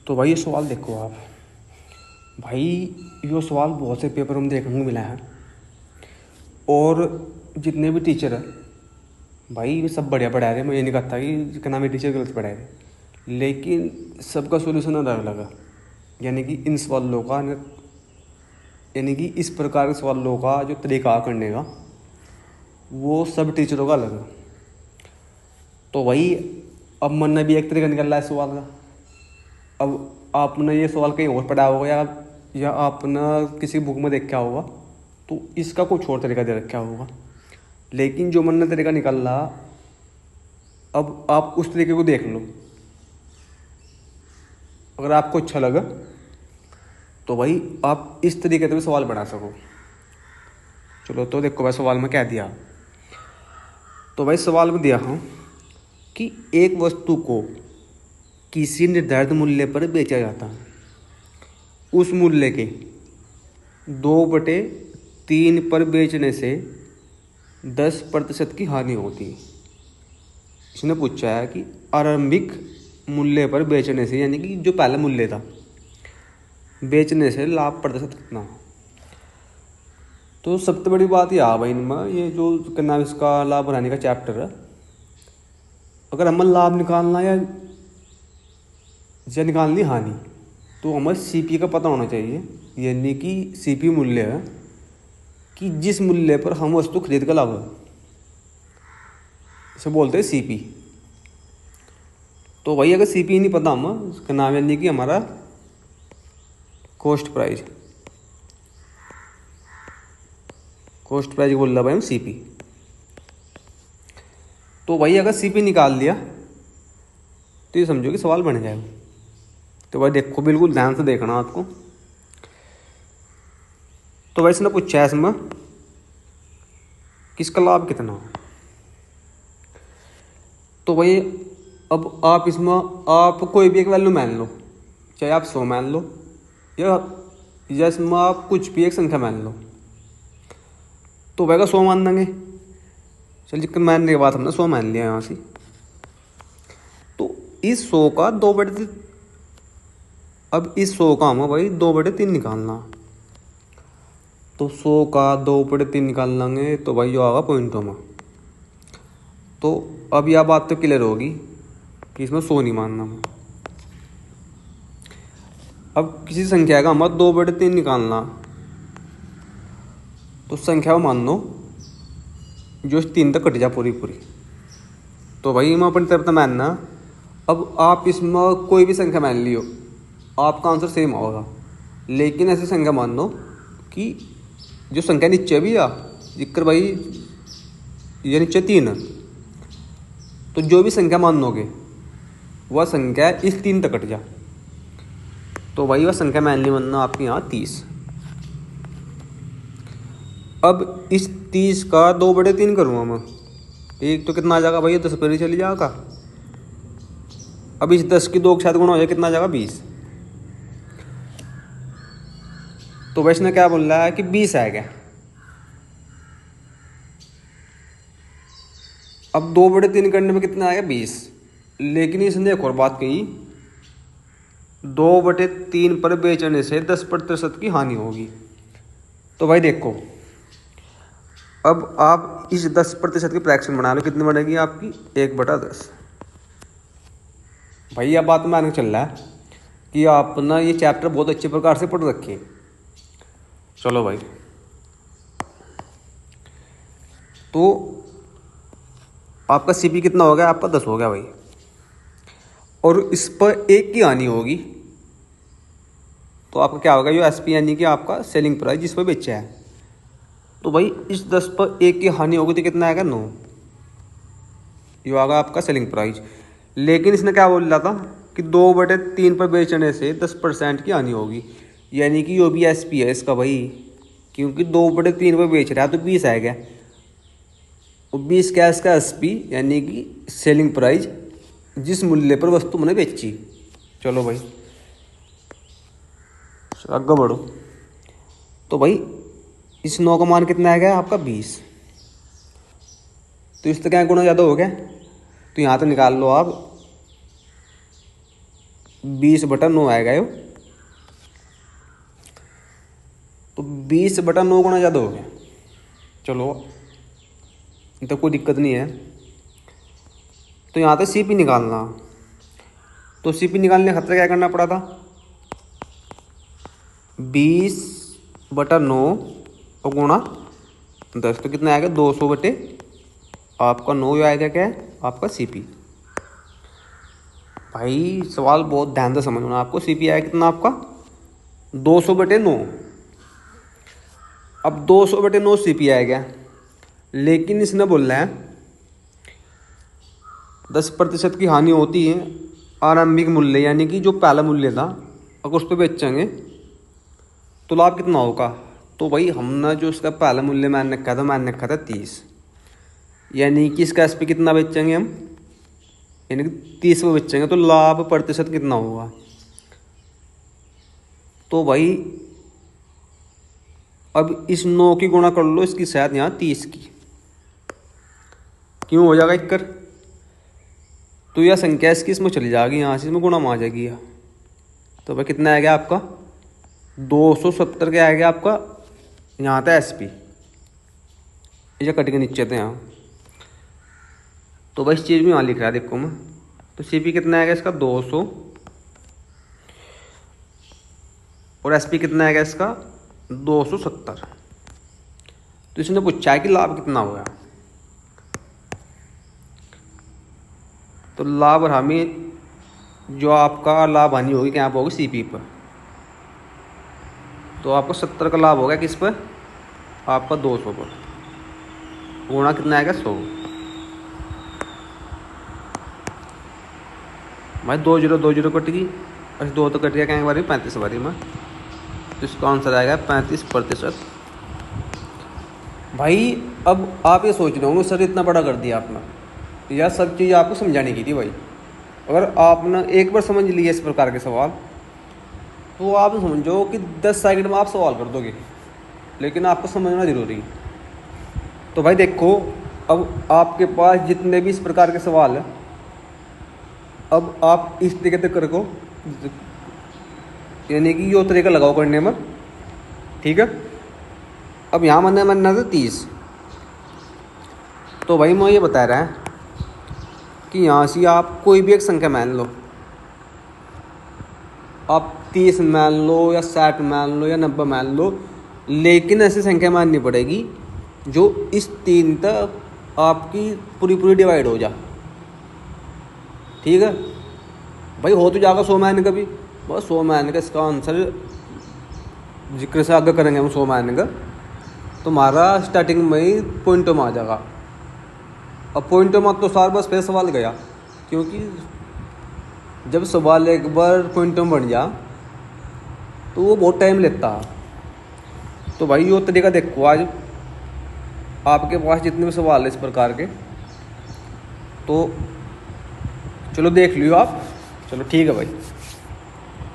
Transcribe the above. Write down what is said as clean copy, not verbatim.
तो भाई ये सवाल देखो आप भाई, ये सवाल बहुत से पेपर में देखने को मिला है। और जितने भी टीचर हैं भाई ये सब बढ़िया पढ़ा रहे हैं। मैं ये नहीं कहता कि क्या नाम है टीचर गलत पढ़ा रहे, लेकिन सबका सोल्यूशन अलग अलग है। यानी कि इन सवालों का यानी कि इस प्रकार के सवालों का जो तरीका करने का वो सब टीचरों का अलग है। तो वही अब मन ने भी एक तरीका निकल रहा है सवाल का। अब आपने ये सवाल कहीं और पढ़ा होगा या आपने किसी बुक में देखा होगा, तो इसका कुछ और तरीका दे रखा होगा। लेकिन जो मन ने तरीका निकल रहा, अब आप उस तरीके को देख लो। अगर आपको अच्छा लगा तो भाई आप इस तरीके से भी सवाल बना सको। चलो तो देखो भाई सवाल में क्या दिया। तो भाई सवाल में दिया हूँ कि एक वस्तु को किसी निर्धारित मूल्य पर बेचा जाता है, उस मूल्य के 2/3 पर बेचने से 10% की हानि होती है। इसने पूछा है कि आरंभिक मूल्य पर बेचने से, यानी कि जो पहला मूल्य था, बेचने से लाभ प्रतिशत कितना। तो सबसे बड़ी बात यह है भाई इनमें, ये जो करना इसका लाभ बढ़ाने का चैप्टर है, अगर हमें लाभ निकालना या निकालनी हानि, तो हमें सीपी का पता होना चाहिए। यानी कि सीपी मूल्य है कि जिस मूल्य पर हम वस्तु खरीद कर लाभ, इसे बोलते हैं सीपी। तो वही अगर सीपी नहीं पता हमें, उसका नाम यानी कि हमारा कॉस्ट प्राइस बोल रहा भाई हम सीपी। तो वही अगर सीपी निकाल लिया तो ये समझो कि सवाल बन जाएगा। तो भाई देखो बिल्कुल ध्यान से देखना आपको। तो भाई इसने पूछा है इसमें किसका लाभ कितना हो। तो भाई अब आप इसमें आप कोई भी एक वैल्यू मान लो, चाहे आप 100 मान लो या इसमें आप कुछ भी एक संख्या मान लो। तो भाई का 100 मान देंगे। चल जिक्र मानने के बाद हमने 100 मान लिया यहाँ से। तो इस 100 का 2/3, अब इस 100 का हमें भाई 2/3 निकालना। तो 100 का 2/3 निकाल लेंगे तो भाई जो आएगा पॉइंटों में। तो अब यह बात तो क्लियर होगी कि इसमें 100 नहीं मानना हमें। अब किसी संख्या का हमें 2/3 निकालना, तो संख्या को मान लो जो 3 तक कट जा पूरी। तो भाई मैं अपनी तरफ से मानना। अब आप इसमें कोई भी संख्या मान लियो, आपका आंसर सेम होगा। लेकिन ऐसी संख्या मान लो कि जो संख्या नीचे भी आ जिक्र भाई ये नीचे 3 है, तो जो भी संख्या मान लोगे वह संख्या इस 3 तक कट जा। तो भाई वह संख्या मान ली वरना आपके यहाँ 30। अब इस 30 का 2/3 करूँगा मैं, एक तो कितना आ जाएगा भाई, 10 पर ही चली जाएगा। अब इस 10 की 2 के साथ गुणा हो जाए कितना आ जाएगा 20। तो भाई इसने क्या बोल रहा है कि 20 आएगा। अब 2/3 करने में कितना आएगा 20। लेकिन इसने एक और बात कही, 2/3 पर बेचने से 10% की हानि होगी। तो भाई देखो अब आप इस 10% की फ्रैक्शन बना लो, कितनी बनेगी आपकी 1/10। भाई यह बात मानने चल रहा है कि आप ना ये चैप्टर बहुत अच्छे प्रकार से पढ़ रखिए। चलो भाई, तो आपका सीपी कितना हो गया, आपका 10 हो गया भाई। और इस पर 1 की हानि होगी, तो आपका क्या होगा, जो एसपी यानी कि आपका सेलिंग प्राइस जिस पर बेचा है। तो भाई इस 10 पर 1 की हानि होगी तो कितना आएगा 9, ये आएगा आपका सेलिंग प्राइस। लेकिन इसने क्या बोल रहा था कि 2/3 पर बेचने से 10% की हानि होगी। यानी कि जो भी एसपी है इसका भाई, क्योंकि 2/3 पर बेच रहा है तो 20 आएगा। और 20 क्या इसका एसपी यानी कि सेलिंग प्राइस, जिस मूल्य पर वस्तु मैंने बेची। चलो भाई आगे बढ़ो। तो भाई इस 9 का मान कितना आएगा आपका 20। तो इससे क्या गुना ज़्यादा हो गया, तो यहाँ तो निकाल लो आप 20/9 आएगा यो। तो 20/9 गुना ज़्यादा हो गया। चलो तो कोई दिक्कत नहीं है। तो यहाँ तो सीपी निकालना, तो सीपी निकालने खातिर क्या करना पड़ा था, 20/9 और गुणा 10, तो कितना आएगा 200 बटे आपका 9 आएगा क्या है आपका सीपी। भाई सवाल बहुत ध्यान से समझना, आपको सीपी आएगा कितना आपका 200/9। अब 200/9 सीपी आएगा, लेकिन इसने बोल रहा है 10% की हानि होती है आरंभिक मूल्य, यानी कि जो पहला मूल्य था अगर उस पर बेचेंगे तो लाभ कितना होगा। तो भाई हमने जो उसका पहला मूल्य मैंने रखा था 30, यानी कि इसका एस पे कितना बेचेंगे हम, यानी कि 30 पे बेचेंगे तो लाभ प्रतिशत कितना होगा। तो भाई अब इस 9 की गुणा कर लो इसकी शायद यहाँ 30 की, क्यों हो जाएगा 1, तो यह संख्या इसकी इसमें चली जाएगी, यहाँ से इसमें गुणा में आ जाएगी यह। तो भाई कितना आएगा आपका 270 के आएगा आपका, यहाँ था एस पी, ये कट के नीचे थे यहाँ। तो भाई इस चीज़ में यहाँ लिख रहा है देखो मैं, तो सी पी कितना आएगा इसका 200 और एस पी कितना आएगा इसका 270। तो इसने पूछा है कि लाभ कितना होगा। तो लाभ हमें जो आपका लाभ हानि होगी क्या होगी सी पी पर, तो आपको 70 का लाभ होगा किस पर आपका 200 पर, गुणा कितना आएगा 100। भाई 2 0 2 0 कट गई, बस 2 तो कट गया क्या बारी 35 बारी में, तो इसका आंसर आएगा 35%। भाई अब आप ये सोच रहे होंगे सर इतना बड़ा कर दिया आपने, यह सब चीज़ आपको समझाने की थी भाई। अगर आपने एक बार समझ लिया इस प्रकार के सवाल तो आप समझो कि 10 सेकंड में आप सवाल कर दोगे, लेकिन आपको समझना ज़रूरी है। तो भाई देखो अब आपके पास जितने भी इस प्रकार के सवाल हैं, अब आप इस तरीके से करो, यानी कि यो तरीका लगाओ करने में, ठीक है। अब यहाँ मरना था 30, तो भाई मैं ये बता रहा है कि यहाँ से आप कोई भी एक संख्या मान लो, आप 30 मान लो या 60 मान लो या 90 मान लो, लेकिन ऐसी संख्या माननी पड़ेगी जो इस 3 तक आपकी पूरी डिवाइड हो जा, ठीक है। भाई हो तो जाएगा 100 मान का भी, बस 100 मान का इसका आंसर जिक्र से आगे करेंगे हम 100 मान का, तो हमारा स्टार्टिंग में ही पॉइंटों में आ जाएगा। अब पॉइंटों में तो सार बस फिर सवाल गया, क्योंकि जब सवाल एक बार पॉइंटों में बन जा तो वो बहुत टाइम लेता है। तो भाई वो तरीका देखो, आज आपके पास जितने भी सवाल है इस प्रकार के, तो चलो देख लियो आप, चलो ठीक है भाई।